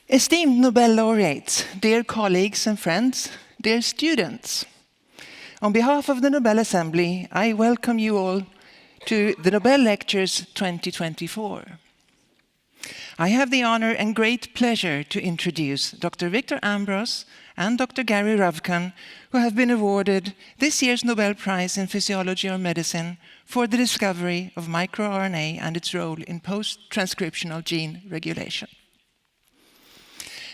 Esteemed Nobel laureates, dear colleagues and friends, dear students, on behalf of the Nobel Assembly, I welcome you all to the Nobel Lectures 2024. I have the honor and great pleasure to introduce Dr. Victor Ambros and Dr. Gary Ruvkun, who have been awarded this year's Nobel Prize in Physiology or Medicine for the discovery of microRNA and its role in post-transcriptional gene regulation.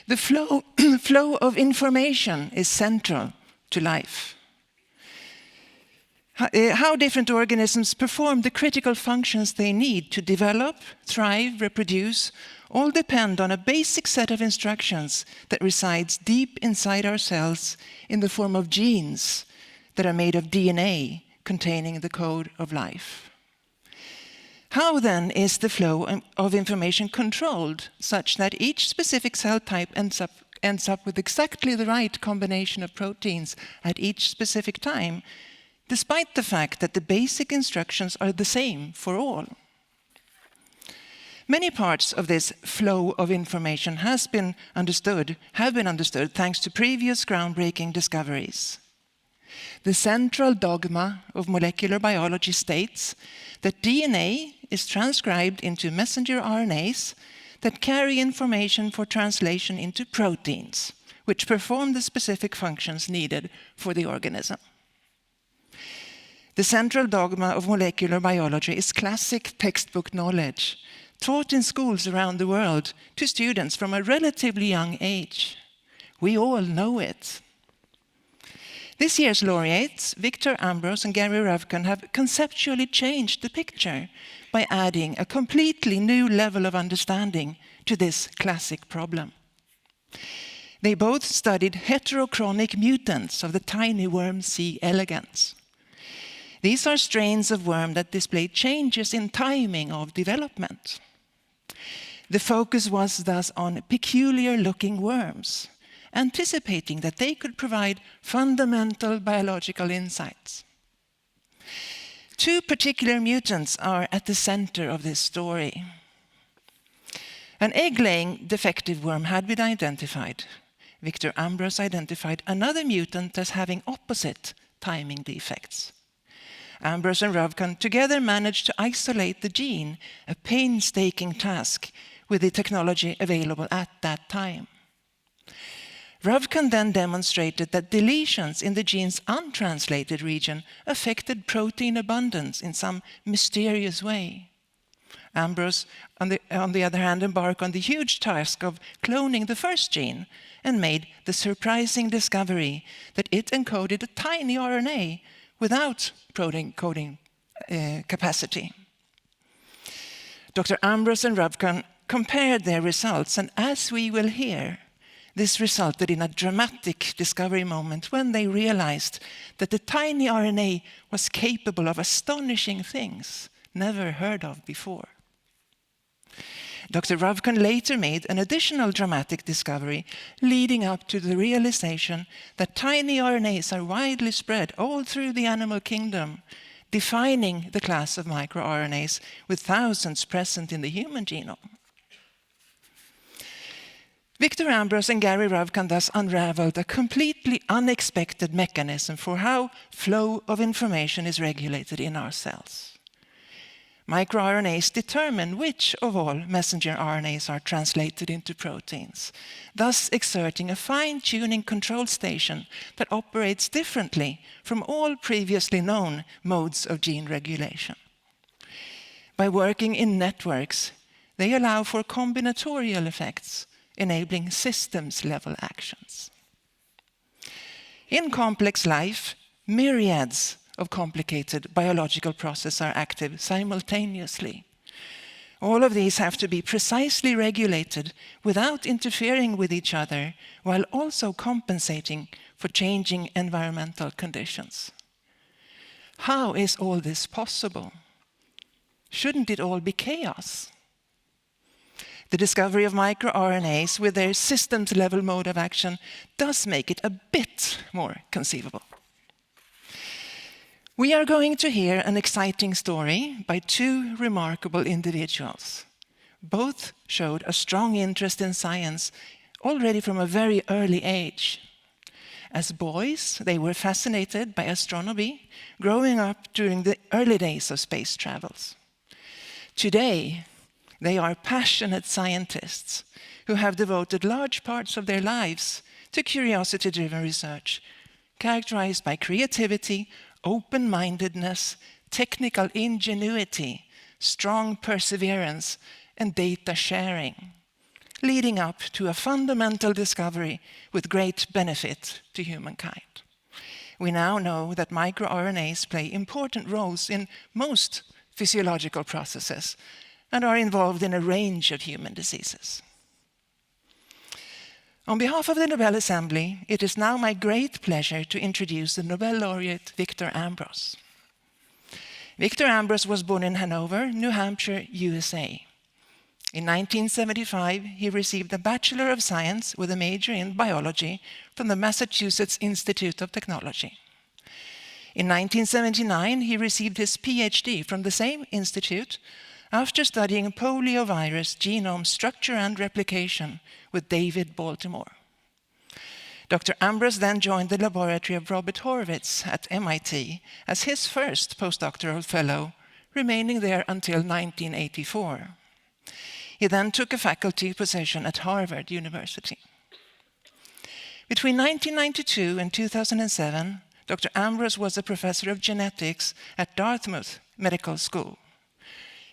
The flow of information is central to life. How different organisms perform the critical functions they need to develop, thrive, reproduce, all depend on a basic set of instructions that resides deep inside our cells in the form of genes that are made of DNA containing the code of life. How then is the flow of information controlled such that each specific cell type ends up with exactly the right combination of proteins at each specific time, despite the fact that the basic instructions are the same for all? Many parts of this flow of information have been understood thanks to previous groundbreaking discoveries. The central dogma of molecular biology states that DNA is transcribed into messenger RNAs that carry information for translation into proteins, which perform the specific functions needed for the organism. The central dogma of molecular biology is classic textbook knowledge, taught in schools around the world to students from a relatively young age. We all know it. This year's laureates, Victor Ambros and Gary Ruvkun, have conceptually changed the picture by adding a completely new level of understanding to this classic problem. They both studied heterochronic mutants of the tiny worm C. elegans. These are strains of worm that display changes in timing of development. The focus was thus on peculiar-looking worms, anticipating that they could provide fundamental biological insights. Two particular mutants are at the center of this story. An egg-laying defective worm had been identified. Victor Ambros identified another mutant as having opposite timing defects. Ambros and Ruvkun together managed to isolate the gene, a painstaking task with the technology available at that time. Ruvkun then demonstrated that deletions in the gene's untranslated region affected protein abundance in some mysterious way. Ambros, on the other hand, embarked on the huge task of cloning the first gene and made the surprising discovery that it encoded a tiny RNA without protein coding capacity. Dr. Ambros and Ruvkun compared their results, and as we will hear, this resulted in a dramatic discovery moment when they realized that the tiny RNA was capable of astonishing things never heard of before. Dr. Ruvkun later made an additional dramatic discovery leading up to the realization that tiny RNAs are widely spread all through the animal kingdom, defining the class of microRNAs with thousands present in the human genome. Victor Ambros and Gary Ruvkun thus unraveled a completely unexpected mechanism for how flow of information is regulated in our cells. MicroRNAs determine which of all messenger RNAs are translated into proteins, thus exerting a fine-tuning control station that operates differently from all previously known modes of gene regulation. By working in networks, they allow for combinatorial effects, enabling systems-level actions. In complex life, myriads of complicated biological processes are active simultaneously. All of these have to be precisely regulated without interfering with each other, while also compensating for changing environmental conditions. How is all this possible? Shouldn't it all be chaos? The discovery of microRNAs with their systems-level mode of action does make it a bit more conceivable. We are going to hear an exciting story by two remarkable individuals. Both showed a strong interest in science already from a very early age. As boys, they were fascinated by astronomy, growing up during the early days of space travels. Today, they are passionate scientists who have devoted large parts of their lives to curiosity-driven research, characterized by creativity, open-mindedness, technical ingenuity, strong perseverance, and data sharing, leading up to a fundamental discovery with great benefit to humankind. We now know that microRNAs play important roles in most physiological processes and are involved in a range of human diseases. On behalf of the Nobel Assembly, it is now my great pleasure to introduce the Nobel laureate Victor Ambros. Victor Ambros was born in Hanover, New Hampshire, USA. In 1975, he received a Bachelor of Science with a major in biology from the Massachusetts Institute of Technology. In 1979, he received his PhD from the same institute after studying poliovirus genome structure and replication with David Baltimore. Dr. Ambros then joined the laboratory of Robert Horvitz at MIT as his first postdoctoral fellow, remaining there until 1984. He then took a faculty position at Harvard University. Between 1992 and 2007, Dr. Ambros was a professor of genetics at Dartmouth Medical School.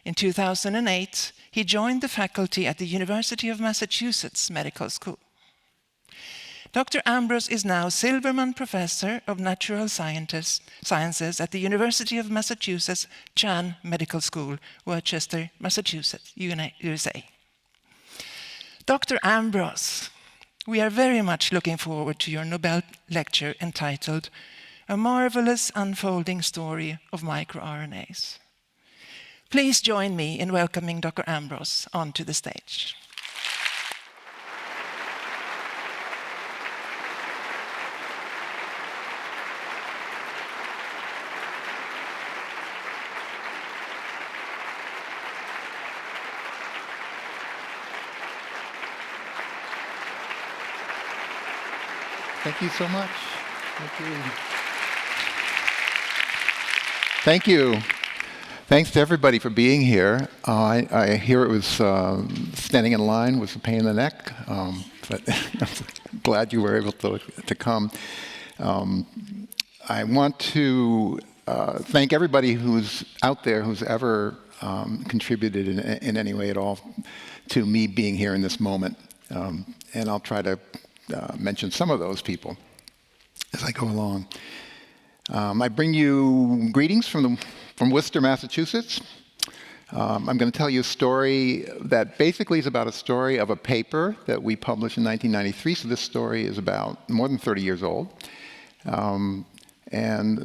In 2008, he joined the faculty at the University of Massachusetts Medical School. Dr. Ambros is now Silverman Professor of Natural Sciences at the University of Massachusetts Chan Medical School, Worcester, Massachusetts, USA. Dr. Ambros, we are very much looking forward to your Nobel lecture entitled A Marvelous Unfolding Story of microRNAs. Please join me in welcoming Dr. Ambros onto the stage. Thank you so much. Thank you. Thank you. Thanks to everybody for being here. I hear it was standing in line was a pain in the neck, but I'm glad you were able to come. I want to thank everybody who's out there who's ever contributed in any way at all to me being here in this moment. And I'll try to mention some of those people as I go along. I bring you greetings from Worcester, Massachusetts. I'm going to tell you a story that basically is about a story of a paper that we published in 1993. So this story is about more than 30 years old. And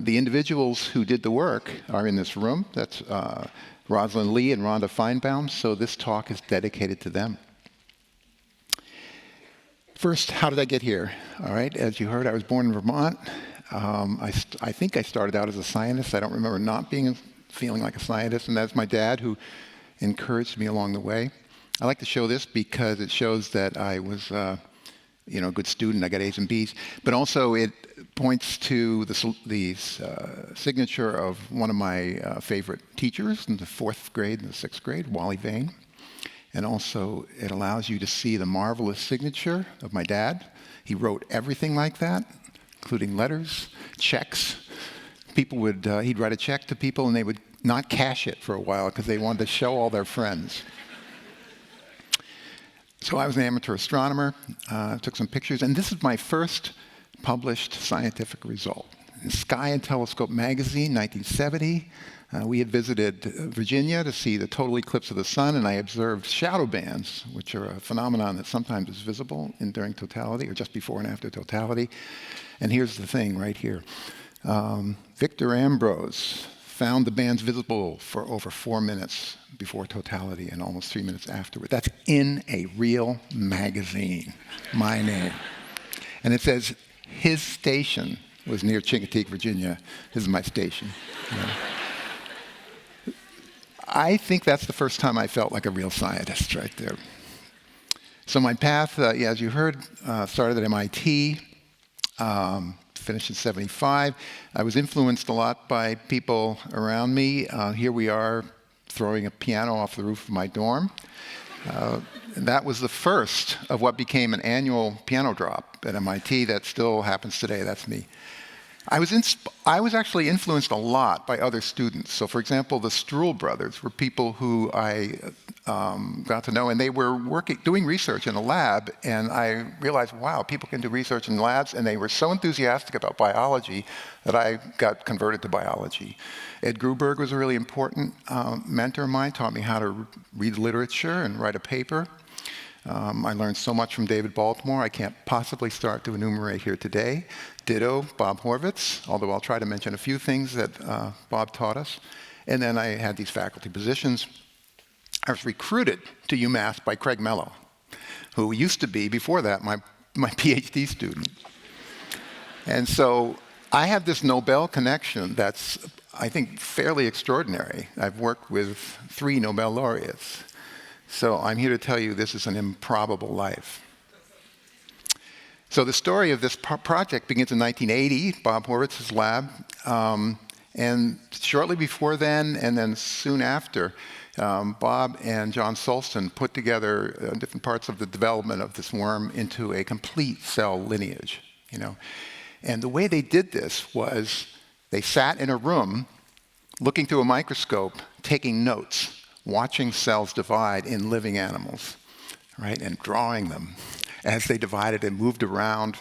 the individuals who did the work are in this room. That's Rosalind Lee and Rhonda Feinbaum. So this talk is dedicated to them. First, how did I get here? All right, as you heard, I was born in Vermont. I think I started out as a scientist. I don't remember not feeling like a scientist, and that's my dad who encouraged me along the way. I like to show this because it shows that I was a good student. I got A's and B's, but also it points to the signature of one of my favorite teachers in the 4th grade and the 6th grade, Wally Vane. And also, it allows you to see the marvelous signature of my dad. He wrote everything like that, including letters, checks. People would, he'd write a check to people, and they would not cash it for a while because they wanted to show all their friends. So I was an amateur astronomer, took some pictures, and this is my first published scientific result. In Sky and Telescope magazine, 1970. We had visited Virginia to see the total eclipse of the sun, and I observed shadow bands, which are a phenomenon that sometimes is visible during totality or just before and after totality. And here's the thing right here. Victor Ambros found the bands visible for over 4 minutes before totality and almost 3 minutes afterward. That's in a real magazine, my name. And it says his station was near Chincoteague, Virginia. This is my station. I think that's the first time I felt like a real scientist right there. So my path, yeah, as you heard, started at MIT, finished in '75. I was influenced a lot by people around me. Here we are throwing a piano off the roof of my dorm. That was the first of what became an annual piano drop at MIT that still happens today. That's me. I was actually influenced a lot by other students. So for example, the Struhl brothers were people who I got to know, and they were doing research in a lab, and I realized, wow, people can do research in labs, and they were so enthusiastic about biology that I got converted to biology. Ed Gruberg was a really important mentor of mine, taught me how to read literature and write a paper. I learned so much from David Baltimore, I can't possibly start to enumerate here today. Ditto, Bob Horvitz, although I'll try to mention a few things that Bob taught us. And then I had these faculty positions. I was recruited to UMass by Craig Mello, who used to be, before that, my PhD student. And so I have this Nobel connection that's, I think, fairly extraordinary. I've worked with 3 Nobel laureates. So I'm here to tell you this is an improbable life. So the story of this project begins in 1980, Bob Horvitz's lab. And shortly before then, and then soon after, Bob and John Solston put together different parts of the development of this worm into a complete cell lineage. And the way they did this was they sat in a room looking through a microscope, taking notes, watching cells divide in living animals, right, and drawing them as they divided and moved around,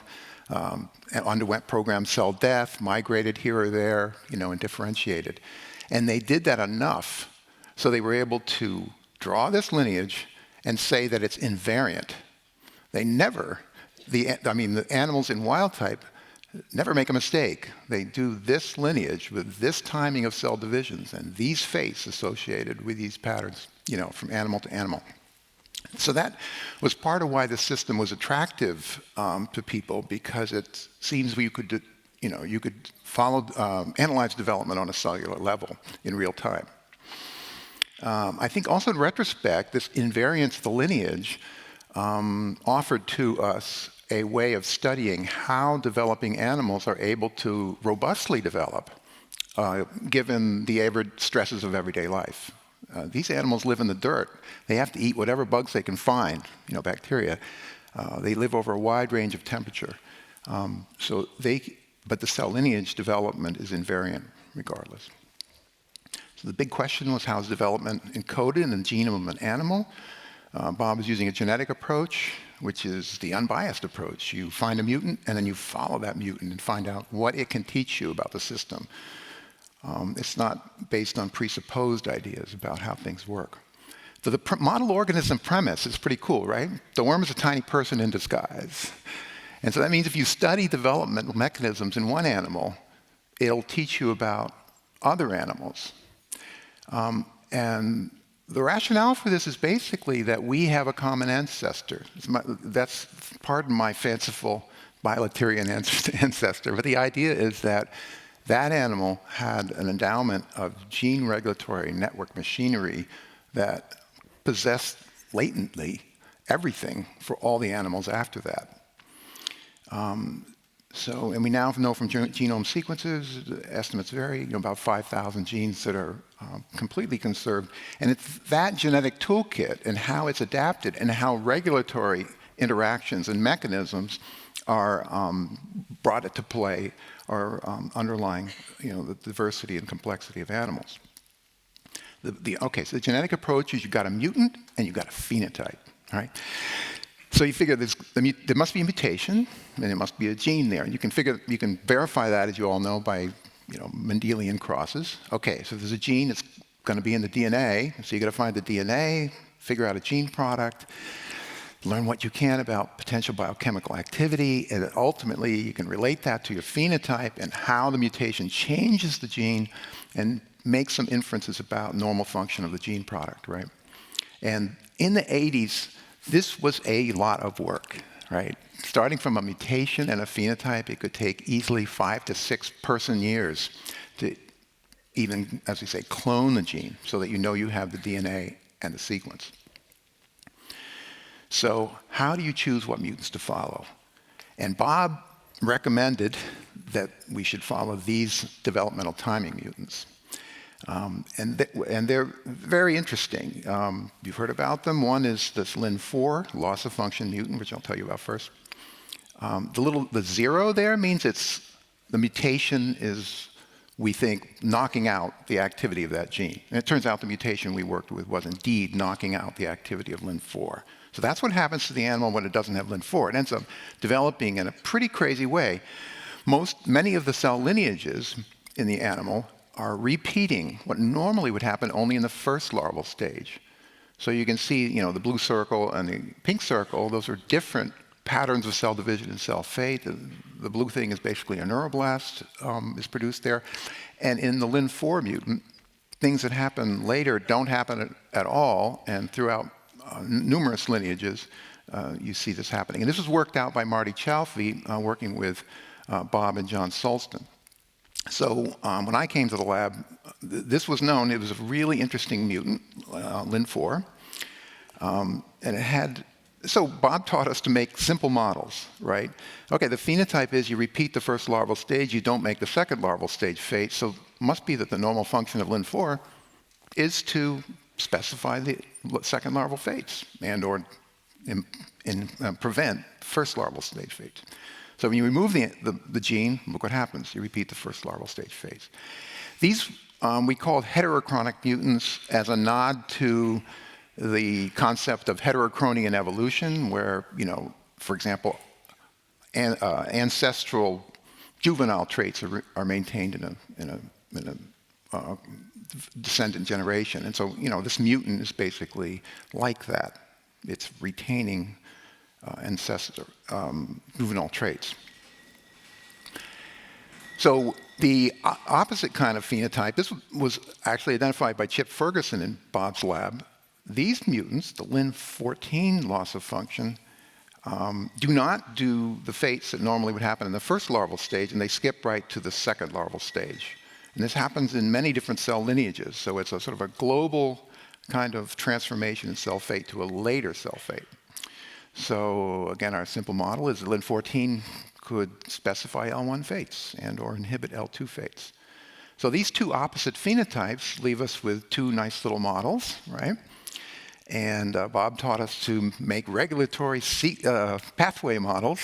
underwent programmed cell death, migrated here or there, and differentiated. And they did that enough so they were able to draw this lineage and say that it's invariant. They never, the animals in wild type never make a mistake. They do this lineage with this timing of cell divisions and these fates associated with these patterns, from animal to animal. So that was part of why the system was attractive to people, because it seems you could follow, analyze development on a cellular level in real time. I think also in retrospect, this invariance of the lineage offered to us a way of studying how developing animals are able to robustly develop given the stresses of everyday life. These animals live in the dirt. They have to eat whatever bugs they can find, bacteria. They live over a wide range of temperature. But the cell lineage development is invariant regardless. So the big question was, how is development encoded in the genome of an animal? Bob is using a genetic approach, which is the unbiased approach. You find a mutant, and then you follow that mutant and find out what it can teach you about the system. It's not based on presupposed ideas about how things work. So the model organism premise is pretty cool, right? The worm is a tiny person in disguise. And so that means if you study developmental mechanisms in one animal, it'll teach you about other animals. And the rationale for this is basically that we have a common ancestor. That's, pardon my fanciful bilaterian ancestor, but the idea is that that animal had an endowment of gene regulatory network machinery that possessed latently everything for all the animals after that. And we now know from genome sequences, estimates vary, about 5,000 genes that are completely conserved. And it's that genetic toolkit and how it's adapted and how regulatory interactions and mechanisms are brought into play are underlying the diversity and complexity of animals. So the genetic approach is you've got a mutant and you've got a phenotype, all right? So you figure there must be a mutation, and there must be a gene there. And you can verify that, as you all know, by Mendelian crosses. Okay, so if there's a gene, it's going to be in the DNA. So you got to find the DNA, figure out a gene product, learn what you can about potential biochemical activity, and ultimately you can relate that to your phenotype and how the mutation changes the gene, and make some inferences about normal function of the gene product, right? And in the 80s, this was a lot of work, right? Starting from a mutation and a phenotype, it could take easily 5 to 6 person years to even, as we say, clone the gene so that you know you have the DNA and the sequence. So how do you choose what mutants to follow? And Bob recommended that we should follow these developmental timing mutants. And they're very interesting. You've heard about them. One is this LIN4, loss of function mutant, which I'll tell you about first. The 0 there means the mutation is, we think, knocking out the activity of that gene. And it turns out the mutation we worked with was indeed knocking out the activity of LIN4. So that's what happens to the animal when it doesn't have LIN4. It ends up developing in a pretty crazy way. Many of the cell lineages in the animal are repeating what normally would happen only in the first larval stage. So you can see, the blue circle and the pink circle, those are different patterns of cell division and cell fate. The blue thing is basically a neuroblast is produced there. And in the LIN4 mutant, things that happen later don't happen at all, and throughout numerous lineages, you see this happening. And this was worked out by Marty Chalfie, working with Bob and John Sulston. So when I came to the lab, this was known. It was a really interesting mutant, LIN4. And it had, so Bob taught us to make simple models, right? Okay, the phenotype is you repeat the first larval stage, you don't make the second larval stage fate, so it must be that the normal function of LIN4 is to specify the second larval fates and or prevent first larval stage fates. So when you remove the gene, look what happens. You repeat the first larval stage phase. These we called heterochronic mutants as a nod to the concept of heterochrony in evolution, where, for example, ancestral juvenile traits are maintained in a descendant generation. And so, this mutant is basically like that. It's retaining ancestor juvenile traits. So the opposite kind of phenotype, this was actually identified by Chip Ferguson in Bob's lab. These mutants, the LIN14 loss of function, do not do the fates that normally would happen in the first larval stage, and they skip right to the second larval stage. And this happens in many different cell lineages, so it's a sort of a global kind of transformation in cell fate to a later cell fate. So again, our simple model is that LIN14 could specify L1 fates and or inhibit L2 fates. So these two opposite phenotypes leave us with two nice little models, right? And Bob taught us to make regulatory pathway models.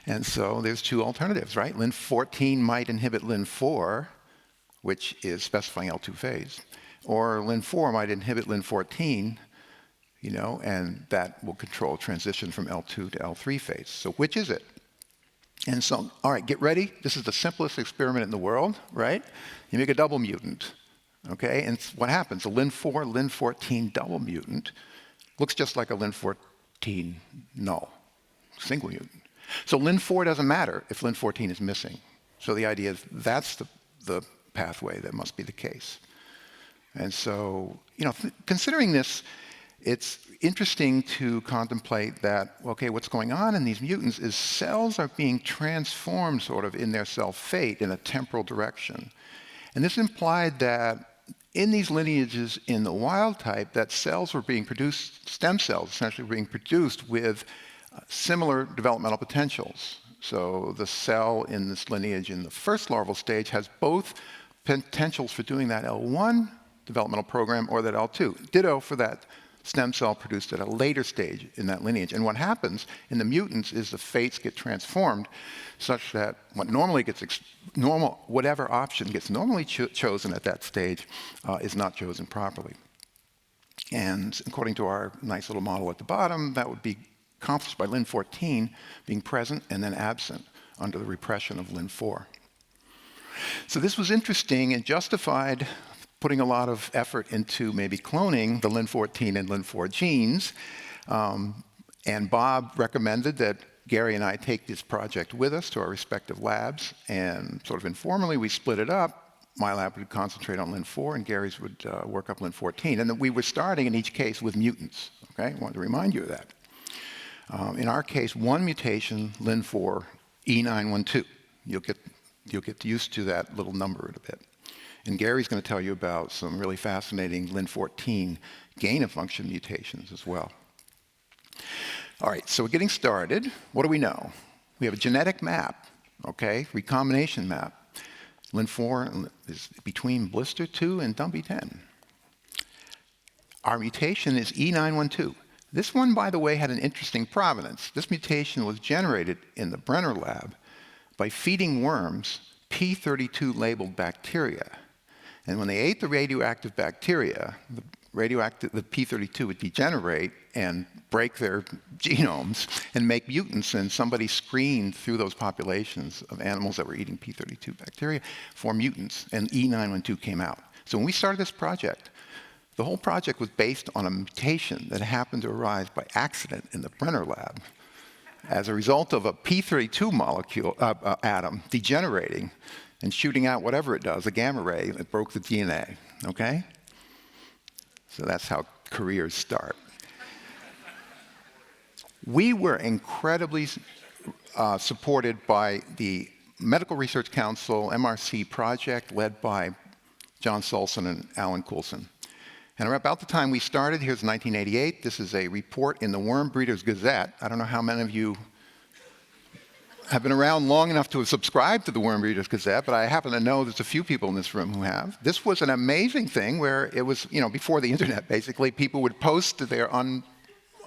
And so there's two alternatives, right? LIN14 might inhibit LIN4, which is specifying L2 phase, or LIN4 might inhibit LIN14, and that will control transition from L2 to L3 phase. So which is it? And so, all right, get ready. This is the simplest experiment in the world, right? You make a double mutant, okay? And what happens? A LIN4, LIN14 double mutant looks just like a LIN14 null, single mutant. So LIN4 doesn't matter if LIN14 is missing. So the idea is that's the pathway that must be the case. And so, considering this, it's interesting to contemplate that, okay, what's going on in these mutants is cells are being transformed sort of in their cell fate in a temporal direction. And this implied that in these lineages in the wild type, that cells were being produced, stem cells essentially were being produced with similar developmental potentials. So the cell in this lineage in the first larval stage has both potentials for doing that L1 developmental program or that L2. Ditto for that stem cell produced at a later stage in that lineage. And what happens in the mutants is the fates get transformed such that what normally gets whatever option gets normally chosen at that stage is not chosen properly. And according to our nice little model at the bottom, that would be accomplished by LIN14 being present and then absent under the repression of LIN4. So this was interesting and justified putting a lot of effort into maybe cloning the LIN14 and LIN4 genes. And Bob recommended that Gary and I take this project with us to our respective labs, and sort of informally we split it up. My lab would concentrate on LIN4 and Gary's would work up LIN14. And then we were starting in each case with mutants, okay? I wanted to remind you of that. In our case, one mutation, LIN4 E912. You'll get used to that little number in a bit. And Gary's going to tell you about some really fascinating LIN14 gain-of-function mutations as well. All right, so we're getting started. What do we know? We have a genetic map, okay, recombination map. Lin4 is between blister 2 and dumpy 10. Our mutation is E912. This one, by the way, had an interesting provenance. This mutation was generated in the Brenner lab by feeding worms P32 labeled bacteria. And when they ate the radioactive bacteria, the P32 would degenerate and break their genomes and make mutants, and somebody screened through those populations of animals that were eating P32 bacteria for mutants, and E912 came out. So when we started this project, the whole project was based on a mutation that happened to arise by accident in the Brenner lab as a result of a P32 molecule, atom degenerating and shooting out whatever it does, a gamma ray that broke the DNA, okay? So that's how careers start. We were incredibly supported by the Medical Research Council MRC project led by John Sulson and Alan Coulson. And about the time we started, here's 1988, this is a report in the Worm Breeders Gazette. I don't know how many of you have been around long enough to have subscribed to the Worm Breeders Gazette, but I happen to know there's a few people in this room who have. This was an amazing thing where it was, you know, before the internet, basically, people would post their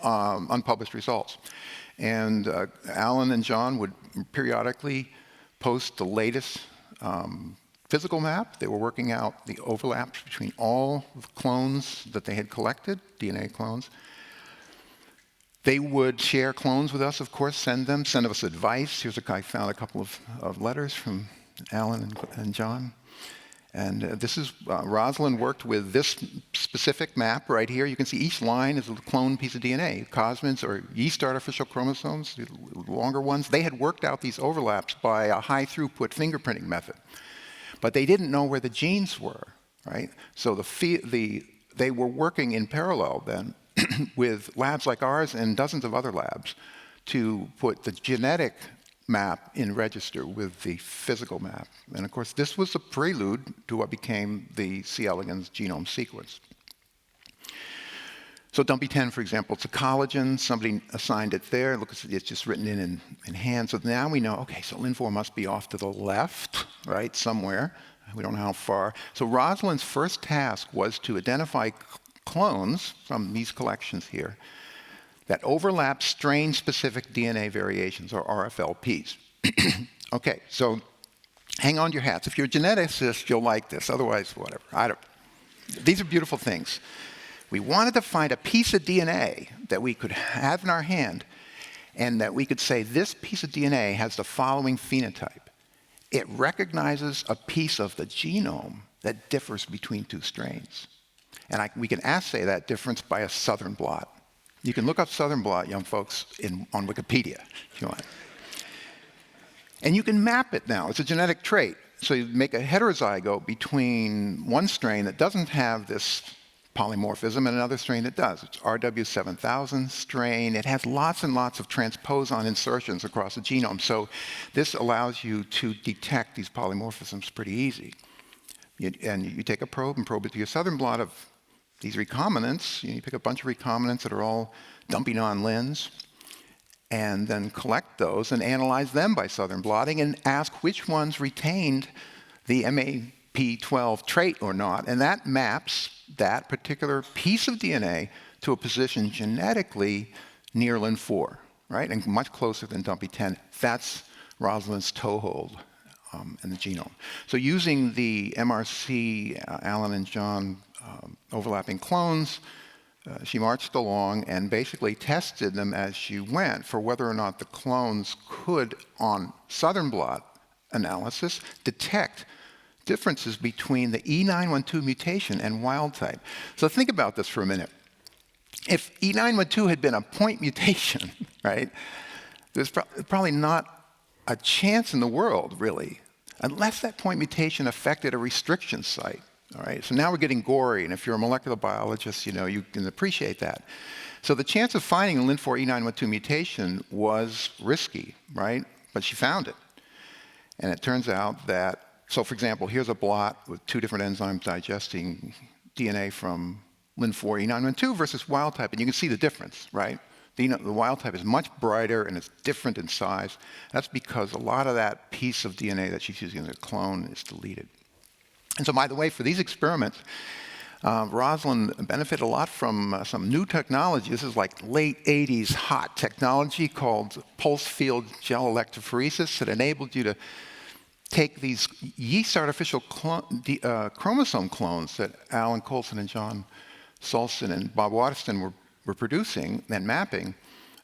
unpublished results. And Alan and John would periodically post the latest physical map. They were working out the overlaps between all the clones that they had collected, DNA clones. They would share clones with us, of course, send us advice. I found a couple of letters from Alan and John. And this is, Rosalind worked with this specific map right here. You can see each line is a clone piece of DNA. Cosmids or yeast artificial chromosomes, the longer ones, they had worked out these overlaps by a high throughput fingerprinting method. But they didn't know where the genes were, right? So they were working in parallel then with labs like ours and dozens of other labs to put the genetic map in register with the physical map. And of course, this was a prelude to what became the C. elegans genome sequence. So dumpy 10, for example, it's a collagen. Somebody assigned it there. Look, it's just written in hand. So now we know, okay, so Lin4 must be off to the left, right, somewhere. We don't know how far. So Rosalind's first task was to identify clones from these collections here that overlap strain-specific DNA variations, or RFLPs. Okay, so hang on to your hats. If you're a geneticist, you'll like this. Otherwise, whatever. These are beautiful things. We wanted to find a piece of DNA that we could have in our hand and that we could say, this piece of DNA has the following phenotype. It recognizes a piece of the genome that differs between two strains. And we can assay that difference by a southern blot. You can look up southern blot, young folks, on Wikipedia, if you want. And you can map it now. It's a genetic trait. So you make a heterozygote between one strain that doesn't have this polymorphism and another strain that does. It's RW7000 strain. It has lots and lots of transposon insertions across the genome. So this allows you to detect these polymorphisms pretty easy. And you take a probe and probe it to your southern blot of these recombinants. You pick a bunch of recombinants that are all dumping on lins, and then collect those and analyze them by southern blotting and ask which ones retained the MAP12 trait or not. And that maps that particular piece of DNA to a position genetically near Lin4, right? And much closer than dumpy 10. That's Rosalind's toehold in the genome. So using the MRC, Alan and John overlapping clones, she marched along and basically tested them as she went for whether or not the clones could, on southern blot analysis, detect differences between the E912 mutation and wild type. So think about this for a minute. If E912 had been a point mutation, right, there's probably not a chance in the world, really, unless that point mutation affected a restriction site. All right, so now we're getting gory, and if you're a molecular biologist, you can appreciate that. So the chance of finding a Lin4 E912 mutation was risky, right? But she found it. And it turns out that, so for example, here's a blot with two different enzymes digesting DNA from Lin4 E912 versus wild type, and you can see the difference, right? The wild type is much brighter and it's different in size. That's because a lot of that piece of DNA that she's using as a clone is deleted. And so, by the way, for these experiments, Rosalind benefited a lot from some new technology. This is like late 80s hot technology called pulse field gel electrophoresis that enabled you to take these yeast artificial chromosome clones that Alan Coulson and John Solson and Bob Waterston were producing and mapping,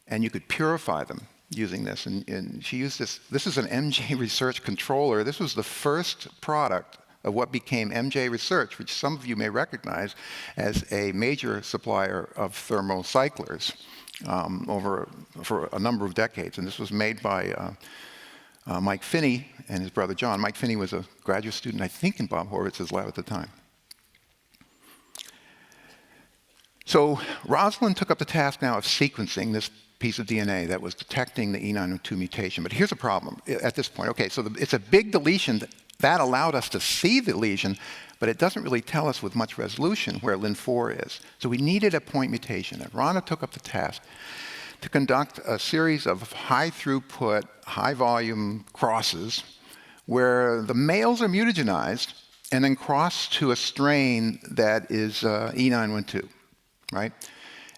and you could purify them using this. And she used this. This is an MJ Research controller. This was the first product of what became MJ Research, which some of you may recognize as a major supplier of thermocyclers for a number of decades. And this was made by Mike Finney and his brother John. Mike Finney was a graduate student, I think, in Bob Horowitz's lab at the time. So Rosalind took up the task now of sequencing this piece of DNA that was detecting the E902 mutation. But here's a problem at this point. Okay, so it's a big deletion that allowed us to see the lesion, but it doesn't really tell us with much resolution where Lin4 is. So we needed a point mutation. And Rhonda took up the task to conduct a series of high-throughput, high-volume crosses where the males are mutagenized and then crossed to a strain that is E912, right?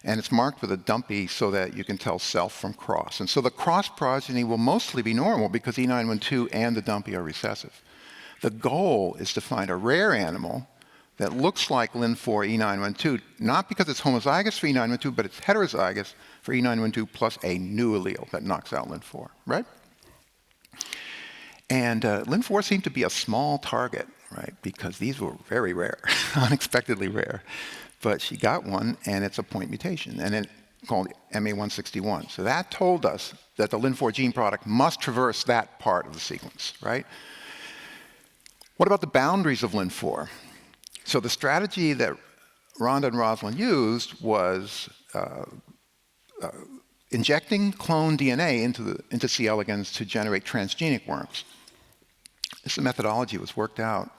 And it's marked with a dumpy so that you can tell self from cross. And so the cross progeny will mostly be normal because E912 and the dumpy are recessive. The goal is to find a rare animal that looks like Lin4 E912, not because it's homozygous for E912, but it's heterozygous for E912 plus a new allele that knocks out Lin4, right? And Lin4 seemed to be a small target, right? Because these were very rare, unexpectedly rare. But she got one, and it's a point mutation, and it's called MA161. So that told us that the Lin4 gene product must traverse that part of the sequence, right? What about the boundaries of Lin4? So the strategy that Rhonda and Rosalind used was injecting clone DNA into C. elegans to generate transgenic worms. This methodology was worked out,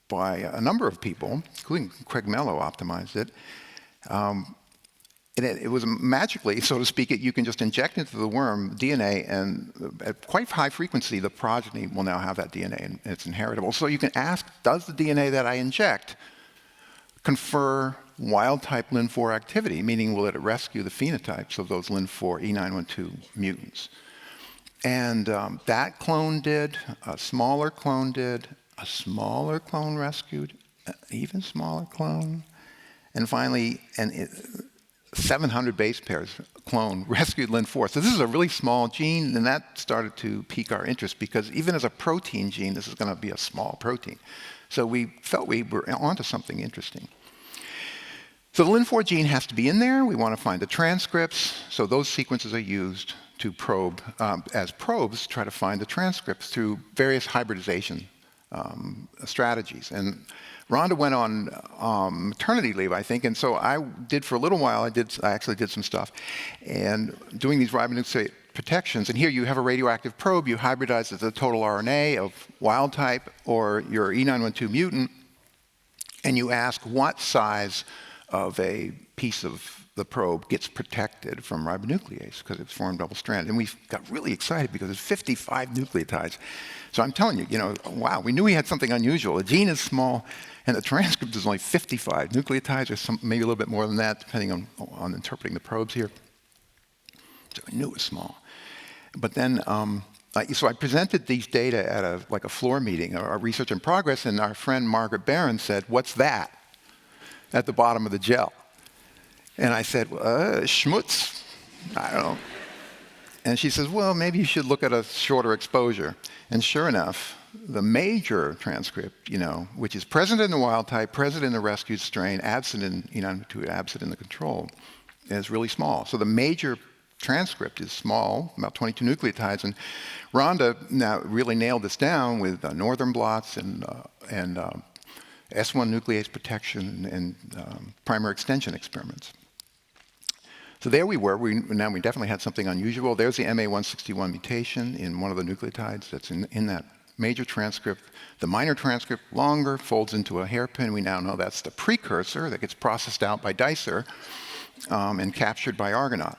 by a number of people, including Craig Mello optimized it. It was magically, so to speak, you can just inject into the worm DNA, and at quite high frequency, the progeny will now have that DNA, and it's inheritable. So you can ask, does the DNA that I inject confer wild-type Lin4 activity, meaning will it rescue the phenotypes of those Lin4 E912 mutants? And that clone did, a smaller clone did, a smaller clone rescued, an even smaller clone, and finally, 700 base pairs clone rescued Lin4. So this is a really small gene, and that started to pique our interest because even as a protein gene, this is going to be a small protein. So we felt we were onto something interesting. So the Lin4 gene has to be in there. We want to find the transcripts. So those sequences are used to probe, as probes, try to find the transcripts through various hybridization strategies. And Rhonda went on maternity leave, I think, and so I did for a little while. I actually did some stuff, and doing these ribonucleotide protections. And here you have a radioactive probe. You hybridize the total RNA of wild type or your E912 mutant, and you ask what size of a piece of the probe gets protected from ribonuclease because it's formed double-stranded. And we got really excited because it's 55 nucleotides. So I'm telling you, wow, we knew we had something unusual. The gene is small, and the transcript is only 55 nucleotides, or maybe a little bit more than that, depending on interpreting the probes here. So we knew it was small. But then, so I presented these data at a floor meeting, a research in progress, and our friend Margaret Barron said, "What's that at the bottom of the gel?" And I said, schmutz, I don't know. And she says, well, maybe you should look at a shorter exposure. And sure enough, the major transcript, which is present in the wild type, present in the rescued strain, absent in E902, absent in the control, is really small. So the major transcript is small, about 22 nucleotides. And Rhonda now really nailed this down with northern blots and S1 nuclease protection and primer extension experiments. So there we were. Now we definitely had something unusual. There's the MA161 mutation in one of the nucleotides that's in that major transcript. The minor transcript, longer, folds into a hairpin. We now know that's the precursor that gets processed out by dicer and captured by Argonaut.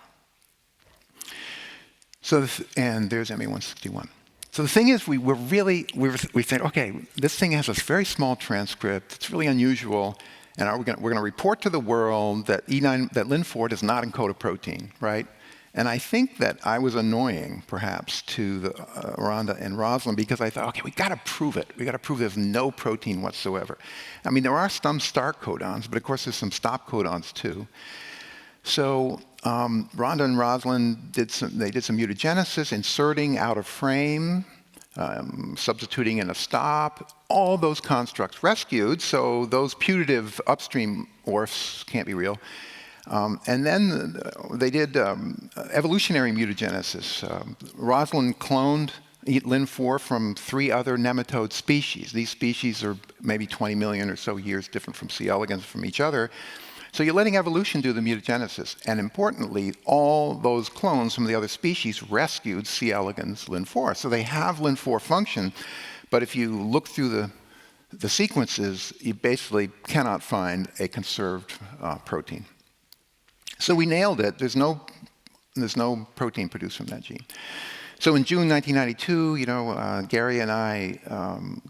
So, and there's MA161. So the thing is, we think, okay, this thing has a very small transcript. It's really unusual, and we're going to report to the world that that Lin4 does not encode a protein, right? And I think that I was annoying, perhaps, to Rhonda and Rosalind because I thought, okay, we got to prove it. We got to prove there's no protein whatsoever. I mean, there are some start codons, but of course there's some stop codons too. So Rhonda and Rosalind did some mutagenesis, inserting out of frame, substituting in a stop, all those constructs rescued, so those putative upstream orphs can't be real. And then they did evolutionary mutagenesis. Rosalind cloned Lin4 from 3 other nematode species. These species are maybe 20 million or so years different from C. elegans from each other. So you're letting evolution do the mutagenesis. And importantly, all those clones from the other species rescued C. elegans Lin4. So they have Lin4 function, but if you look through the sequences, you basically cannot find a conserved protein. So we nailed it. There's no protein produced from that gene. So in June 1992, Gary and I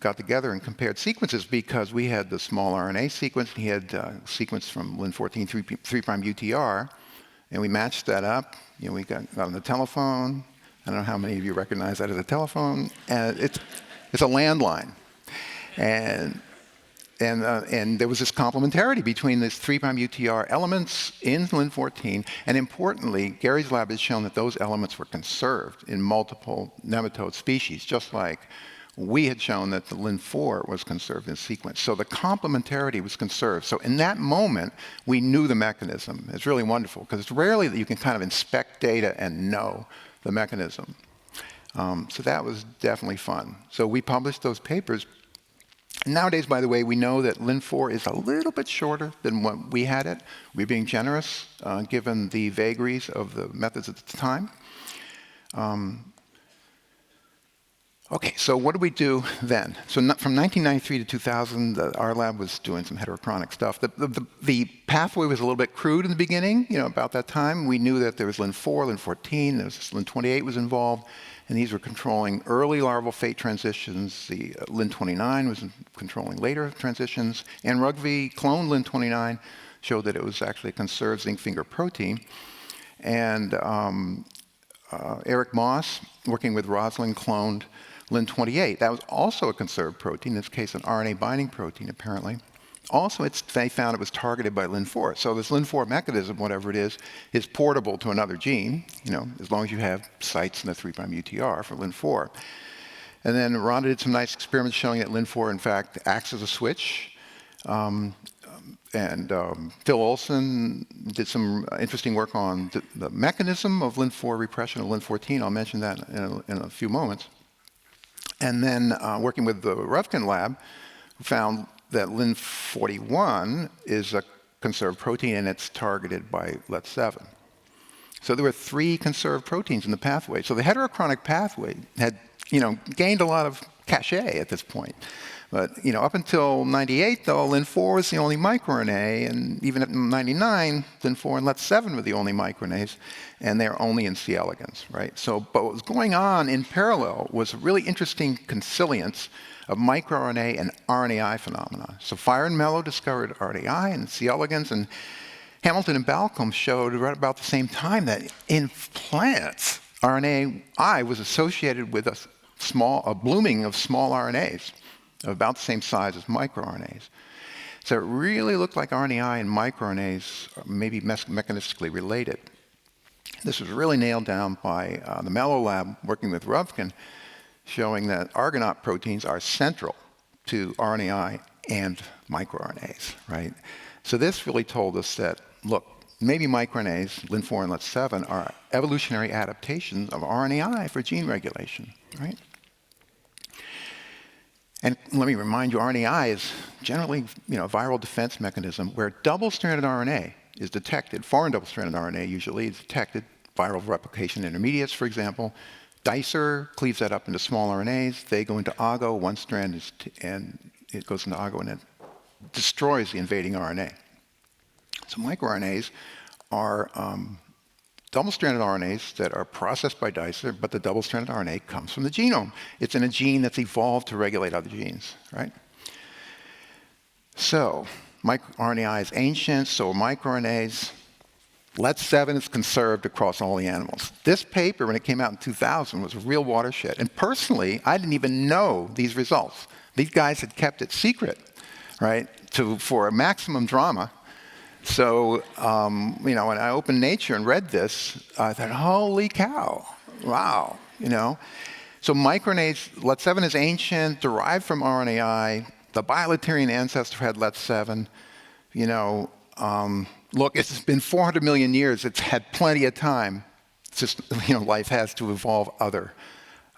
got together and compared sequences because we had the small RNA sequence. He had sequence from Lin14 3' UTR, and we matched that up. We got on the telephone. I don't know how many of you recognize that as a telephone. And it's a landline, and there was this complementarity between these 3' UTR elements in Lin14, and importantly, Gary's lab has shown that those elements were conserved in multiple nematode species, just like we had shown that the Lin4 was conserved in sequence. So the complementarity was conserved. So in that moment, we knew the mechanism. It's really wonderful, because it's rarely that you can kind of inspect data and know the mechanism. So that was definitely fun. So we published those papers. Nowadays, by the way, we know that Lin4 is a little bit shorter than what we had it. We're being generous, given the vagaries of the methods at the time. Okay, so what did we do then? So from 1993 to 2000, our lab was doing some heterochronic stuff. The pathway was a little bit crude in the beginning. About that time, we knew that there was Lin4, Lin14, there was Lin28 was involved. And these were controlling early larval fate transitions. The Lin29 was controlling later transitions. And Rugby cloned Lin29, showed that it was actually a conserved zinc finger protein. And Eric Moss, working with Rosalind, cloned Lin28. That was also a conserved protein, in this case an RNA binding protein, apparently. Also, they found it was targeted by Lin4. So this Lin4 mechanism, whatever it is portable to another gene, as long as you have sites in the 3' UTR for Lin4. And then Rhonda did some nice experiments showing that Lin4, in fact, acts as a switch. And Phil Olson did some interesting work on the mechanism of Lin4 repression of Lin14. I'll mention that in a few moments. And then working with the Ruvkun lab, found that Lin41 is a conserved protein, and it's targeted by LET7. So there were 3 conserved proteins in the pathway. So the heterochronic pathway had, gained a lot of cachet at this point. But, up until 98, though, Lin4 was the only microRNA, and even at 99, Lin4 and LET7 were the only microRNAs, and they're only in C. elegans, right? So, but what was going on in parallel was a really interesting consilience of microRNA and RNAi phenomena. So Fire and Mello discovered RNAi and C. elegans, and Hamilton and Balcombe showed right about the same time that in plants, RNAi was associated with a blooming of small RNAs of about the same size as microRNAs. So it really looked like RNAi and microRNAs are maybe mechanistically related. This was really nailed down by the Mello lab working with Ruvkun, showing that Argonaut proteins are central to RNAi and microRNAs, right? So this really told us that, look, maybe microRNAs, Lin4 and LET7, are evolutionary adaptations of RNAi for gene regulation, right? And let me remind you, RNAi is generally, a viral defense mechanism where double-stranded RNA is detected, foreign double-stranded RNA usually is detected, viral replication intermediates, for example, dicer cleaves that up into small RNAs. They go into AGO. One strand is, and it goes into AGO and it destroys the invading RNA. So microRNAs are double-stranded RNAs that are processed by dicer, but the double-stranded RNA comes from the genome. It's in a gene that's evolved to regulate other genes, right? So microRNA is ancient, so are microRNAs. LET7 is conserved across all the animals. This paper, when it came out in 2000, was a real watershed. And personally, I didn't even know these results. These guys had kept it secret, right, for a maximum drama. So, when I opened Nature and read this, I thought, holy cow, wow, So microRNAs, LET7 is ancient, derived from RNAi. The bilaterian ancestor had LET7. Look, it's been 400 million years. It's had plenty of time. It's just, life has to evolve other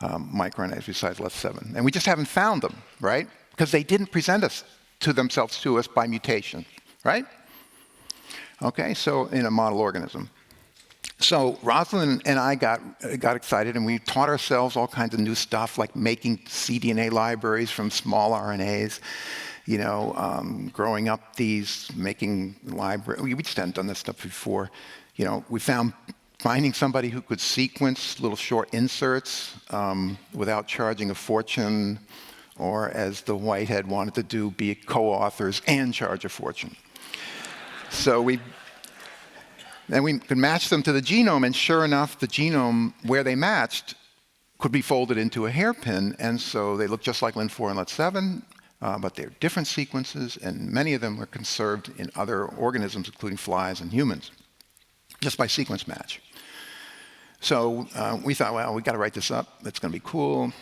microRNAs besides LET7. And we just haven't found them, right? Because they didn't present themselves to us by mutation, right? Okay, so in a model organism. So Rosalind and I got excited, and we taught ourselves all kinds of new stuff, like making cDNA libraries from small RNAs, growing up these, making libraries. We just hadn't done this stuff before. We found finding somebody who could sequence little short inserts without charging a fortune, or as the Whitehead wanted to do, be co-authors and charge a fortune. So we could match them to the genome, and sure enough, the genome where they matched could be folded into a hairpin, and so they look just like Lin4 and LET7, but they're different sequences, and many of them are conserved in other organisms, including flies and humans, just by sequence match. So we thought, well, we got to write this up. It's going to be cool,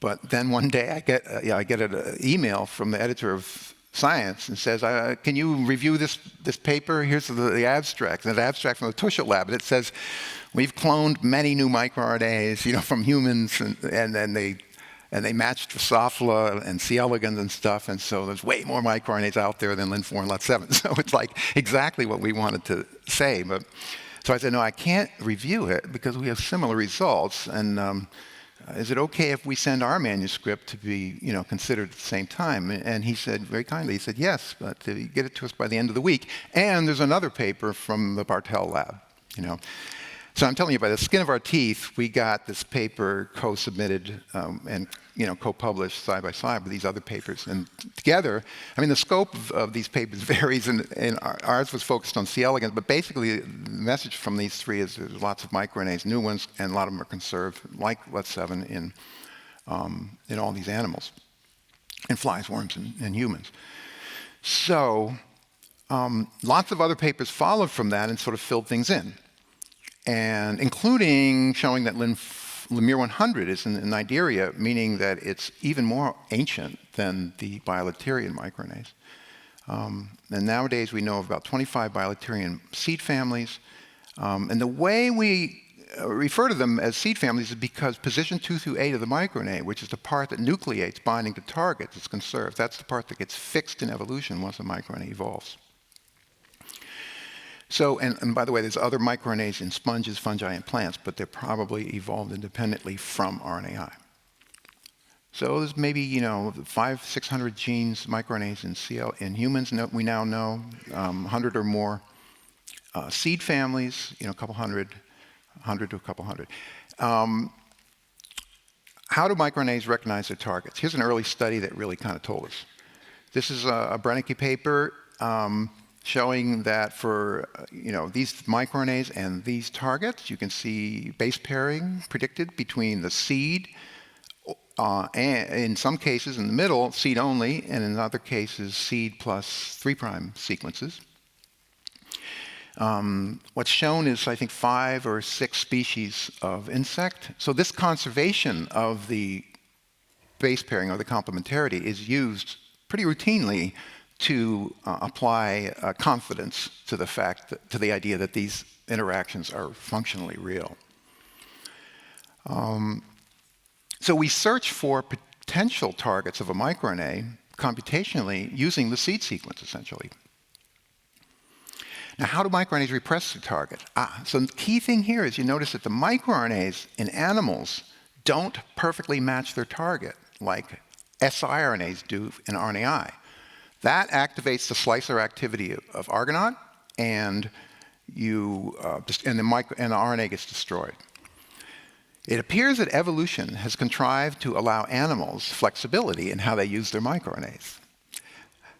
But then one day I get an email from the editor of Science and says, can you review this paper? Here's the abstract. And the abstract from the Tuschl lab. And it says, we've cloned many new microRNAs, from humans, and then they matched Drosophila and C. elegans and stuff. And so there's way more microRNAs out there than Lin4 and LET7. So it's like exactly what we wanted to say. But so I said, no, I can't review it because we have similar results. And is it okay if we send our manuscript to be, considered at the same time? And he said, very kindly, he said, yes, but get it to us by the end of the week. And there's another paper from the Bartel lab, So I'm telling you, by the skin of our teeth, we got this paper co-submitted and co-published side by side with these other papers. And together, the scope of these papers varies, and ours was focused on C. elegans, but basically the message from these three is there's lots of microRNAs, new ones, and a lot of them are conserved, like LET7 in all these animals, in flies, worms, and humans. So lots of other papers followed from that and sort of filled things in, and including showing that Lemire 100 is in Nigeria, meaning that it's even more ancient than the bilaterian microRNAs. And nowadays we know of about 25 bilaterian seed families. And the way we refer to them as seed families is because position 2 through 8 of the microRNA, which is the part that nucleates binding to targets, is conserved. That's the part that gets fixed in evolution once the microRNA evolves. So, and by the way, there's other microRNAs in sponges, fungi, and plants, but they're probably evolved independently from RNAi. So there's maybe, 500-600 genes, microRNAs in humans, we now know, 100 or more. Seed families, a couple hundred, 100 to a couple hundred. How do microRNAs recognize their targets? Here's an early study that really kind of told us. This is a Brennecke paper showing that for these microRNAs and these targets, you can see base pairing predicted between the seed, and in some cases in the middle, seed only, and in other cases, seed plus 3' sequences. What's shown is, I think, 5 or 6 species of insect. So this conservation of the base pairing or the complementarity is used pretty routinely to apply confidence to the fact to the idea that these interactions are functionally real. So we search for potential targets of a microRNA computationally using the seed sequence, essentially. Now, how do microRNAs repress the target? So the key thing here is you notice that the microRNAs in animals don't perfectly match their target like siRNAs do in RNAi. That activates the slicer activity of Argonaut, and the RNA gets destroyed. It appears that evolution has contrived to allow animals flexibility in how they use their microRNAs.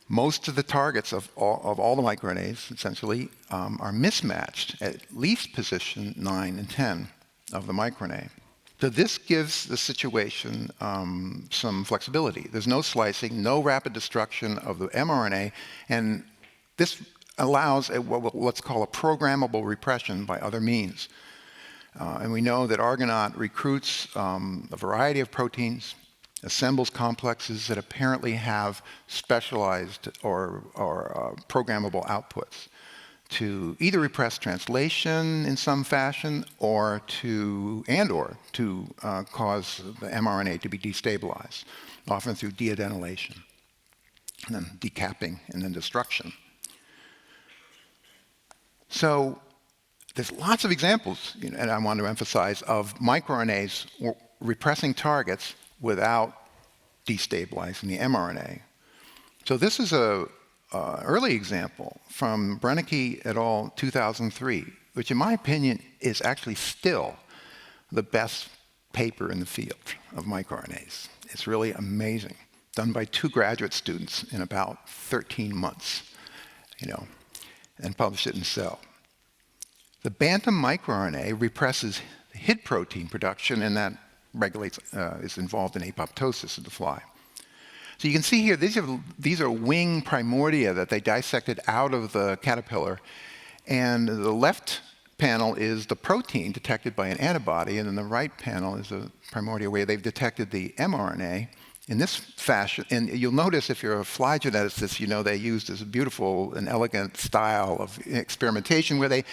Most of the targets of all the microRNAs, essentially, are mismatched at least position 9 and 10 of the microRNA. So this gives the situation some flexibility. There's no slicing, no rapid destruction of the mRNA, and this allows what's called a programmable repression by other means. And we know that Argonaut recruits a variety of proteins, assembles complexes that apparently have specialized or programmable outputs to either repress translation in some fashion or to cause the mRNA to be destabilized, often through deadenylation, and then decapping and then destruction. So there's lots of examples, and I want to emphasize, of microRNAs repressing targets without destabilizing the mRNA. So this is an early example from Brennecke et al. 2003, which in my opinion is actually still the best paper in the field of microRNAs. It's really amazing. Done by 2 graduate students in about 13 months, and published it in Cell. The Bantam microRNA represses HID protein production, and that regulates, is involved in apoptosis of the fly. So you can see here, these are wing primordia that they dissected out of the caterpillar. And the left panel is the protein detected by an antibody, and then the right panel is a primordia where they've detected the mRNA in this fashion. And you'll notice if you're a fly geneticist, they used this beautiful and elegant style of experimentation where they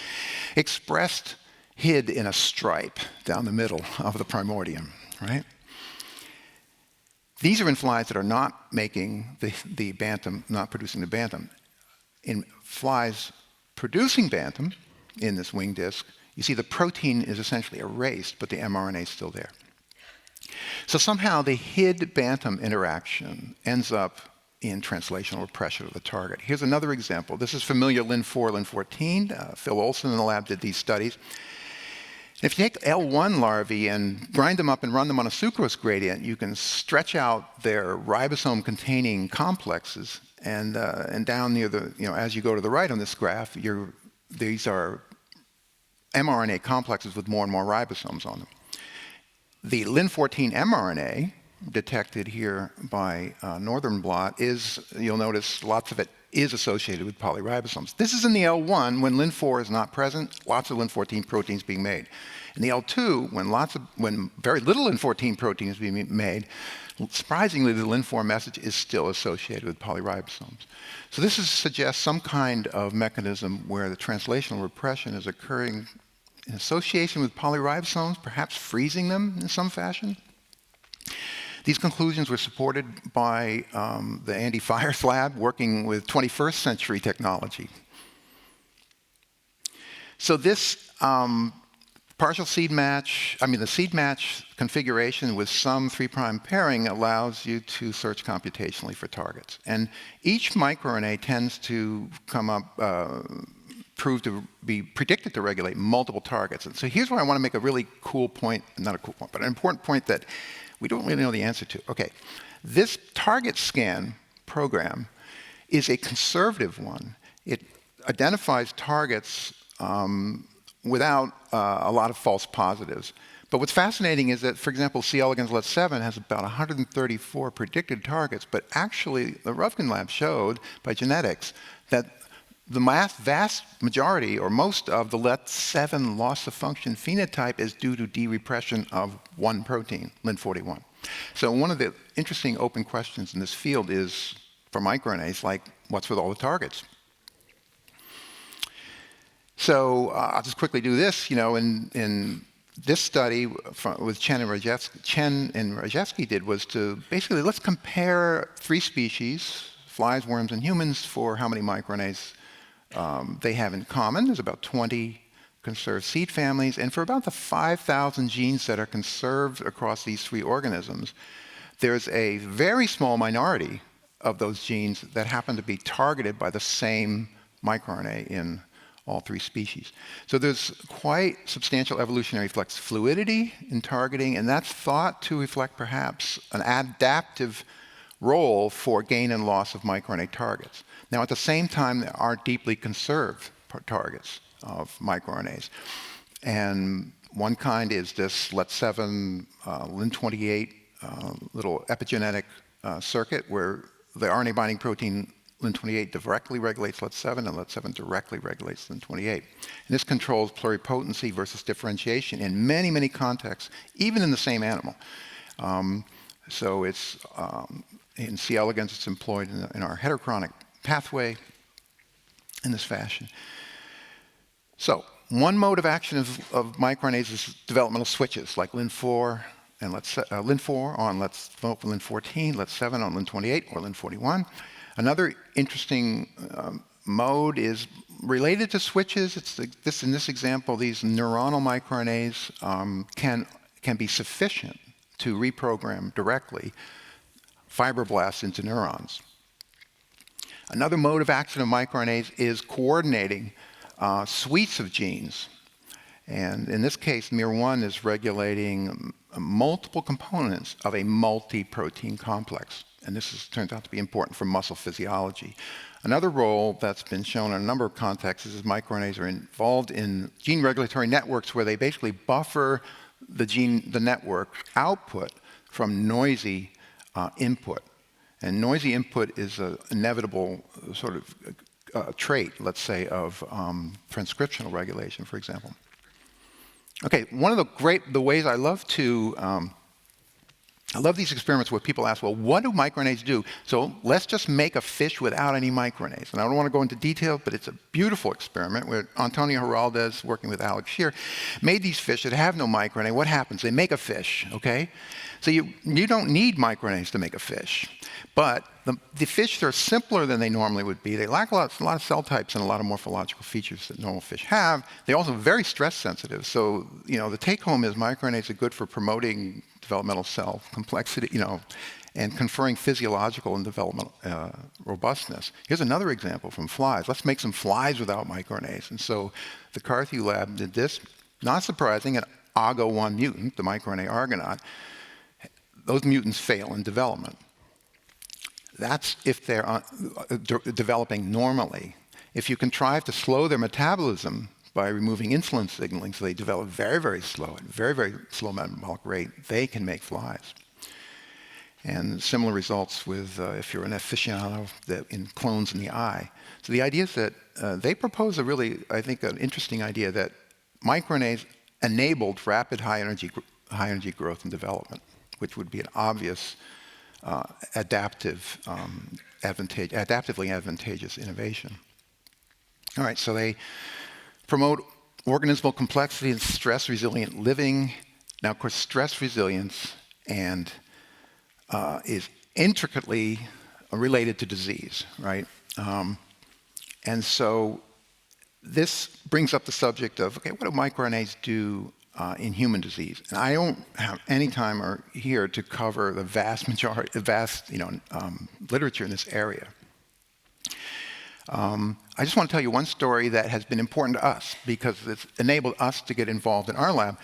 expressed HID in a stripe down the middle of the primordium, right? These are in flies that are not making the bantam, not producing the bantam. In flies producing bantam in this wing disc, you see the protein is essentially erased, but the mRNA is still there. So somehow the HID-bantam interaction ends up in translational repression of the target. Here's another example. This is familiar Lin4, Lin14. Phil Olson in the lab did these studies. If you take L1 larvae and grind them up and run them on a sucrose gradient, you can stretch out their ribosome-containing complexes, and down near the, as you go to the right on this graph, these are mRNA complexes with more and more ribosomes on them. The Lin14 mRNA, detected here by northern blot, you'll notice lots of it is associated with polyribosomes. This is in the L1 when Lin4 is not present, lots of Lin14 proteins being made. In the L2, when very little Lin14 protein is being made, surprisingly the Lin4 message is still associated with polyribosomes. So this suggests some kind of mechanism where the translational repression is occurring in association with polyribosomes, perhaps freezing them in some fashion. These conclusions were supported by the Andy Fires lab working with 21st century technology. So this partial seed match, the seed match configuration with some 3' pairing allows you to search computationally for targets. And each microRNA tends to come up, prove to be predicted to regulate multiple targets. And so here's where I want to make a really cool point, not a cool point, but an important point that we don't really know the answer to. Okay, this target scan program is a conservative one. It identifies targets without a lot of false positives. But what's fascinating is that, for example, C. elegans Let7 has about 134 predicted targets, but actually the Ruvkun lab showed by genetics that the vast majority, or most of the Let7 loss of function phenotype is due to derepression of one protein, Lin41. So one of the interesting open questions in this field is, for microRNAs, like, what's with all the targets? So I'll just quickly do this. In this study with Chen and Rajewski did was to basically, let's compare 3 species, flies, worms, and humans, for how many microRNAs they have in common. There's about 20 conserved seed families, and for about the 5,000 genes that are conserved across these three organisms, there's a very small minority of those genes that happen to be targeted by the same microRNA in all three species. So there's quite substantial evolutionary flex fluidity in targeting, and that's thought to reflect perhaps an adaptive role for gain and loss of microRNA targets. Now, at the same time, there are deeply conserved targets of microRNAs. And one kind is this LET7 Lin28 little epigenetic circuit where the RNA binding protein Lin28 directly regulates LET7 and LET7 directly regulates Lin28. And this controls pluripotency versus differentiation in many, many contexts, even in the same animal. So it's in C. elegans, it's employed in our heterochronic pathway in this fashion. So one mode of action of microRNAs is developmental switches, like Lin4 and Lin4 on Lin14, LET7 on Lin28 or Lin41. Another interesting mode is related to switches. It's in this example, these neuronal microRNAs can be sufficient to reprogram directly fibroblasts into neurons. Another mode of action of microRNAs is coordinating suites of genes. And in this case, MIR1 is regulating multiple components of a multi-protein complex. And this turns out to be important for muscle physiology. Another role that's been shown in a number of contexts is microRNAs are involved in gene regulatory networks where they basically buffer the network output from noisy input. And noisy input is an inevitable sort of trait, let's say, of transcriptional regulation, for example. Okay, one of the ways I love these experiments where people ask, well, what do microRNAs do? So let's just make a fish without any microRNAs. And I don't want to go into detail, but it's a beautiful experiment where Antonio Giraldez, working with Alex Shear, made these fish that have no microRNA. What happens? They make a fish, okay? So you don't need microRNAs to make a fish. But the fish are simpler than they normally would be. They lack a lot of cell types and a lot of morphological features that normal fish have. They're also very stress sensitive. So, the take home is microRNAs are good for promoting developmental cell complexity, and conferring physiological and developmental robustness. Here's another example from flies. Let's make some flies without microRNAs. And so the Carthew lab did this. Not surprising, an AGO1 mutant, the microRNA Argonaut, those mutants fail in development. That's if they're developing normally. If you contrive to slow their metabolism by removing insulin signaling so they develop very, very slow, at very, very slow metabolic rate, they can make flies. And similar results with if you're an aficionado in clones in the eye. So the idea is that they propose a really, I think, an interesting idea that microRNAs enabled rapid high energy growth and development, which would be an obvious adaptively advantageous innovation. All right, so they promote organismal complexity and stress-resilient living. Now, of course, stress resilience is intricately related to disease, right? And so this brings up the subject of, okay, what do microRNAs do in human disease? And I don't have any time here to cover the vast literature in this area. I just want to tell you one story that has been important to us because it's enabled us to get involved in our lab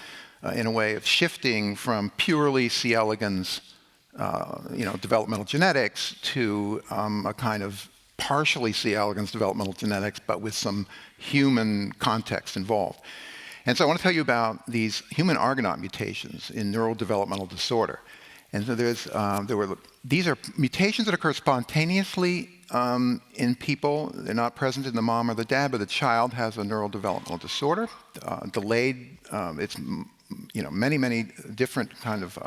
in a way of shifting from purely C. elegans, developmental genetics to a kind of partially C. elegans developmental genetics, but with some human context involved. And so I want to tell you about these human Argonaut mutations in neurodevelopmental disorder. And so these are mutations that occur spontaneously in people. They're not present in the mom or the dad, but the child has a neurodevelopmental disorder, delayed. It's many, many different kind of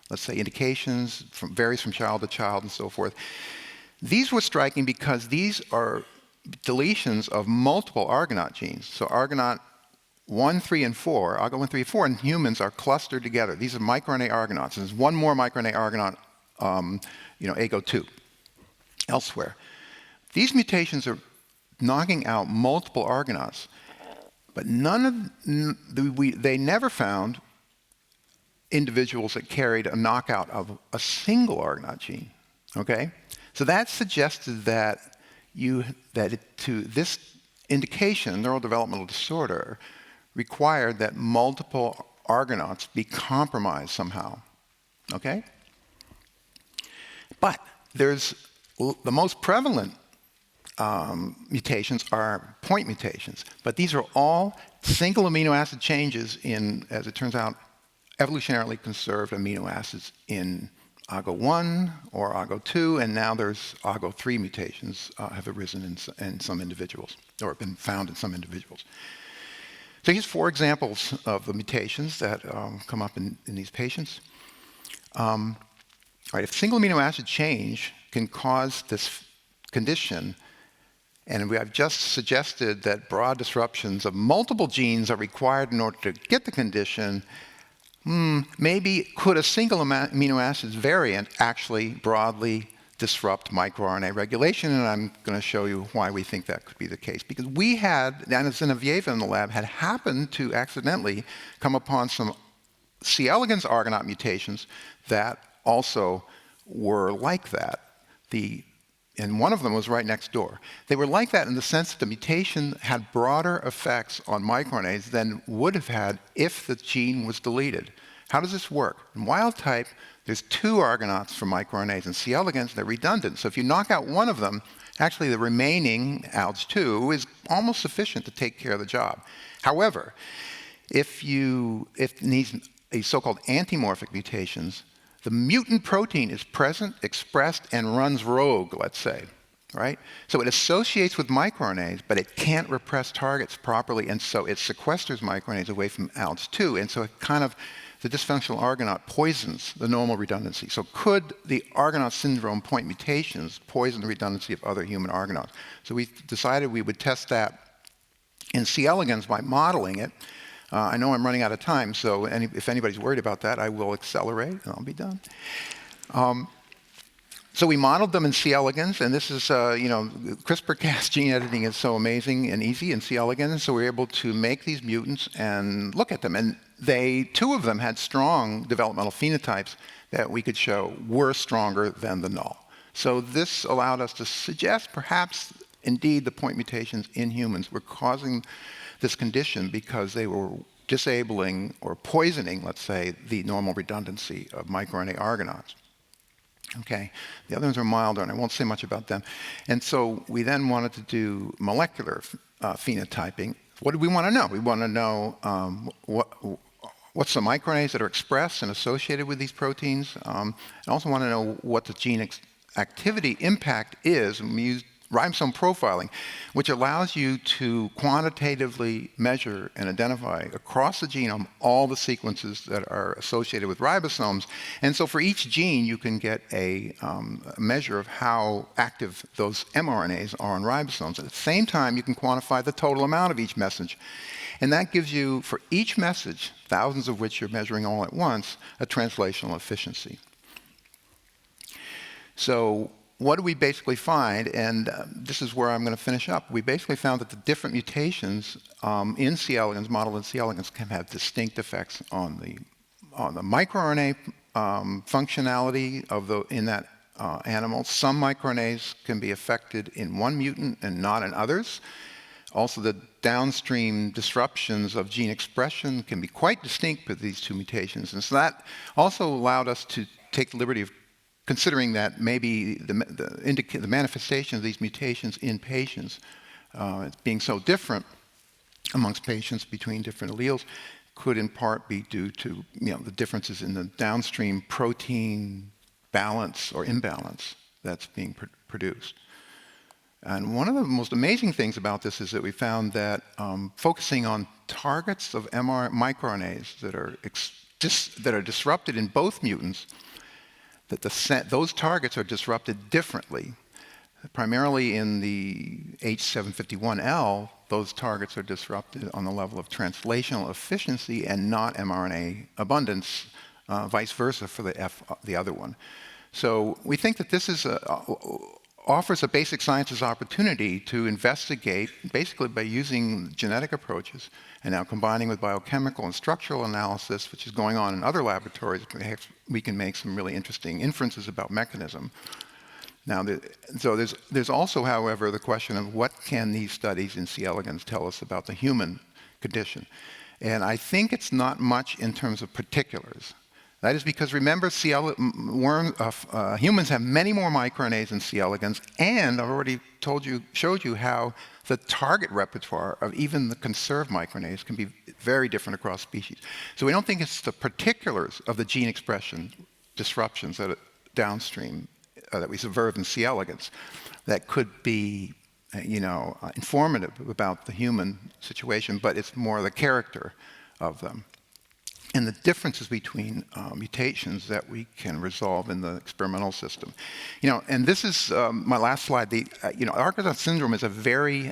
let's say indications, varies from child to child and so forth. These were striking because these are deletions of multiple Argonaut genes. So Argonaut 1, 3, and 4, AGO1, 3, 4 in humans are clustered together. These are microRNA Argonauts. There's one more microRNA Argonaut, AGO2, elsewhere. These mutations are knocking out multiple Argonauts. But they never found individuals that carried a knockout of a single Argonaut gene. Okay? So that suggested that this indication, neurodevelopmental disorder, required that multiple Argonauts be compromised somehow. Okay? But the most prevalent mutations are point mutations. But these are all single amino acid changes in, as it turns out, evolutionarily conserved amino acids in AGO1 or AGO2, and now there's AGO3 mutations have arisen in some individuals, or been found in some individuals. So here's 4 examples of the mutations that come up in these patients. All right, if single amino acid change can cause this condition, and I've just suggested that broad disruptions of multiple genes are required in order to get the condition, maybe could a single amino acids variant actually broadly disrupt microRNA regulation? And I'm going to show you why we think that could be the case. Because we had, Anna Wedell in the lab, had happened to accidentally come upon some C. elegans Argonaut mutations that also were like that. And one of them was right next door. They were like that in the sense that the mutation had broader effects on microRNAs than would have had if the gene was deleted. How does this work? In wild type, there's 2 Argonauts for microRNAs. In C. elegans, they're redundant. So if you knock out one of them, actually the remaining ALG2 is almost sufficient to take care of the job. However, if these so-called antimorphic mutations, the mutant protein is present, expressed, and runs rogue, let's say, right? So it associates with microRNAs, but it can't repress targets properly, and so it sequesters microRNAs away from ALG2, and so it the dysfunctional Argonaut poisons the normal redundancy. So could the Argonaut syndrome point mutations poison the redundancy of other human Argonauts? So we decided we would test that in C. elegans by modeling it. I know I'm running out of time, so if anybody's worried about that, I will accelerate, and I'll be done. So we modeled them in C. elegans, and this is, CRISPR-Cas gene editing is so amazing and easy in C. elegans, so we were able to make these mutants and look at them. And 2 of them had strong developmental phenotypes that we could show were stronger than the null. So this allowed us to suggest perhaps, indeed, the point mutations in humans were causing this condition because they were disabling or poisoning, let's say, the normal redundancy of microRNA Argonauts. Okay, the other ones are milder, and I won't say much about them. And so we then wanted to do molecular phenotyping. What do we want to know? We want to know what's the microRNAs that are expressed and associated with these proteins. I also want to know what the gene activity impact is. And we used ribosome profiling, which allows you to quantitatively measure and identify across the genome all the sequences that are associated with ribosomes. And so for each gene, you can get a measure of how active those mRNAs are on ribosomes. At the same time, you can quantify the total amount of each message. And that gives you, for each message, thousands of which you're measuring all at once, a translational efficiency. So what do we basically find? And this is where I'm going to finish up. We basically found that the different mutations in C. elegans, modeled in C. elegans, can have distinct effects on the microRNA functionality in that animal. Some microRNAs can be affected in one mutant and not in others. Also, the downstream disruptions of gene expression can be quite distinct with these 2 mutations. And so that also allowed us to take the liberty of considering that maybe the manifestation of these mutations in patients being so different amongst patients between different alleles could in part be due to the differences in the downstream protein balance or imbalance that's being produced. And one of the most amazing things about this is that we found that focusing on targets of microRNAs that are disrupted in both mutants, that those targets are disrupted differently. Primarily in the H751L, those targets are disrupted on the level of translational efficiency and not mRNA abundance, vice versa for the other one. So we think that this is offers a basic sciences opportunity to investigate, basically by using genetic approaches, and now combining with biochemical and structural analysis, which is going on in other laboratories, we can make some really interesting inferences about mechanism. Now, so there's also, however, the question of what can these studies in C. elegans tell us about the human condition? And I think it's not much in terms of particulars. That is because, remember, humans have many more microRNAs than C. elegans, and I've already showed you how the target repertoire of even the conserved microRNAs can be very different across species. So we don't think it's the particulars of the gene expression disruptions that are downstream that we observe in C. elegans that could be, informative about the human situation, but it's more the character of them and the differences between mutations that we can resolve in the experimental system. And this is my last slide. Archimedes syndrome is a very,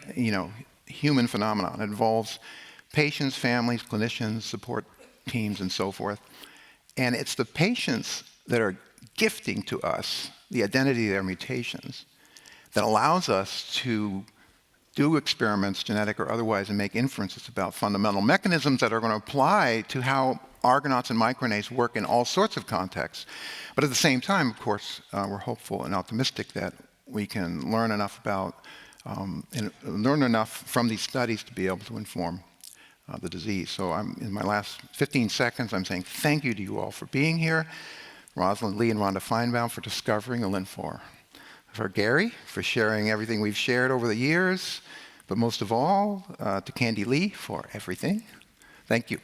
human phenomenon. It involves patients, families, clinicians, support teams, and so forth. And it's the patients that are gifting to us the identity of their mutations that allows us to do experiments, genetic or otherwise, and make inferences about fundamental mechanisms that are going to apply to how Argonauts and microRNAs work in all sorts of contexts. But at the same time, of course, we're hopeful and optimistic that we can learn enough from these studies to be able to inform the disease. So in my last 15 seconds, I'm saying thank you to you all for being here. Rosalind Lee and Rhonda Feinbaum for discovering the Lin4. For Gary, for sharing everything we've shared over the years. But most of all, to Candy Lee for everything. Thank you.